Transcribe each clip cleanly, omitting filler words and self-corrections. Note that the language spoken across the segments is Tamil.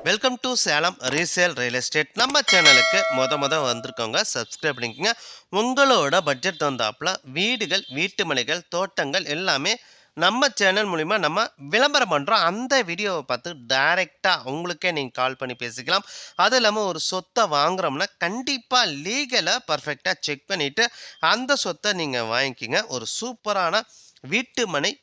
Welcome to Salem resale real estate. நம்ம சேனலுக்கு முத வந்திருக்கவங்க சப்ஸ்கிரைப் பண்ணிக்கோங்க. உங்களோட பட்ஜெட் தகுந்தாப்புல வீடுகள், வீட்டு மனைகள், தோட்டங்கள் எல்லாமே நம்ம சேனல் மூலிமா நம்ம விளம்பரம் பண்ணுறோம். அந்த வீடியோவை பார்த்து டைரெக்டாக உங்களுக்கே நீங்கள் கால் பண்ணி பேசிக்கலாம். அதுவும் இல்லாமல் ஒரு சொத்தை வாங்குறோம்னா கண்டிப்பாக லீகலாக பர்ஃபெக்டாக செக் பண்ணிவிட்டு அந்த சொத்தை நீங்கள் வாங்கிக்கிங்க. ஒரு சூப்பரான வீட்டு மனை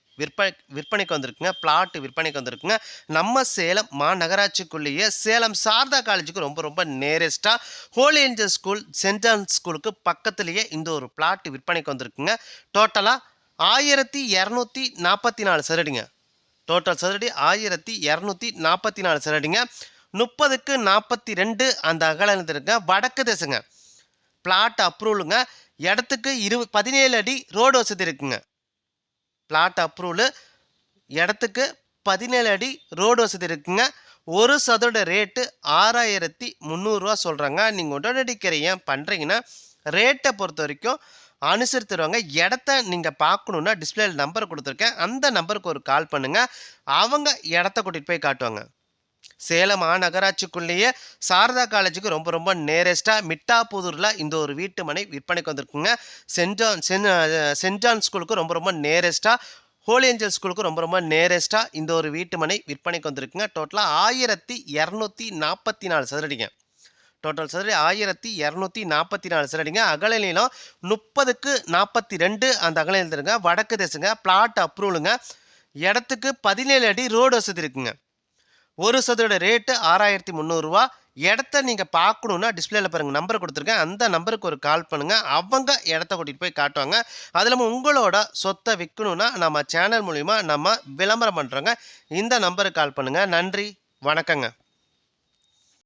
விற்பனைக்கு வந்திருக்குங்க. பிளாட் விற்பனைக்கு வந்திருக்குங்க. நம்ம சேலம் மாநகராட்சிக்குள்ளேயே சேலம் சாரதா காலேஜுக்கு ரொம்ப நேரஸ்ட்டாக Holy Angel school, Saint John ஸ்கூலுக்கு பக்கத்துலேயே இந்த ஒரு பிளாட் விற்பனைக்கு வந்திருக்குங்க. டோட்டலாக 1244 சதுரடிங்க. டோட்டல் சதுரடி 1244 சதுரடிங்க. 30க்கு 42 அந்த அகலம் இருந்துருங்க. வடக்கு திசைங்க. பிளாட் அப்ரூவலுங்க. இடத்துக்கு 17 அடி ரோடு வசதி இருக்குங்க. பிளாட் அப்ரூவலு, இடத்துக்கு 17 அடி ரோடு வசதி இருக்குங்க. ஒரு சதுர ரேட்டு 6300 சொல்கிறாங்க. நீங்கள் உடனடி கிரையம் பண்ணுறீங்கன்னா ரேட்டை பொறுத்த வரைக்கும் அனுசரித்து தருவாங்க. இடத்த நீங்கள் பார்க்கணுன்னா டிஸ்பிளேல நம்பர் கொடுத்துருக்கேன். அந்த நம்பருக்கு ஒரு கால் பண்ணுங்கள். அவங்க இடத்த கூட்டிகிட்டு போய் காட்டுவாங்க. சேலம் மாநகராட்சிக்குள்ளேயே சாரதா காலேஜுக்கு ரொம்ப நேரஸ்ட்டாக மிட்டாப்புதூரில் இந்த ஒரு வீட்டு மனை விற்பனைக்கு வந்திருக்குங்க. சென்ட் ஜான் ஸ்கூலுக்கு ரொம்ப நேரஸ்ட்டாக, ஹோலி ஏஞ்சல் ஸ்கூலுக்கு ரொம்ப நேரஸ்ட்டாக இந்த ஒரு வீட்டு மனை விற்பனைக்கு வந்திருக்குங்க. டோட்டலாக 1244 சதுரடிங்க. டோட்டல் சதுரடி 1244 சதுரடிங்க. அகல நீளம் 30க்கு 42 அந்த அகலம் எழுதுருங்க. வடக்கு திசைங்க. பிளாட் அப்ரூவலுங்க. இடத்துக்கு 17 அடி ரோடு வசதி இருக்குங்க. ஒரு சதுரோட ரேட்டு 6300. இடத்த நீங்கள் பார்க்கணுன்னா டிஸ்பிளேல பாருங்கள், நம்பர் கொடுத்துருக்கேன். அந்த நம்பருக்கு ஒரு கால் பண்ணுங்கள். அவங்க இடத்த கூட்டிகிட்டு போய் காட்டுவாங்க. அது இல்லாமல் உங்களோட சொத்தை விற்கணுன்னா நம்ம சேனல் மூலிமா நம்ம விளம்பரம் பண்ணுறோங்க. இந்த நம்பருக்கு கால் பண்ணுங்கள். நன்றி, வணக்கங்க.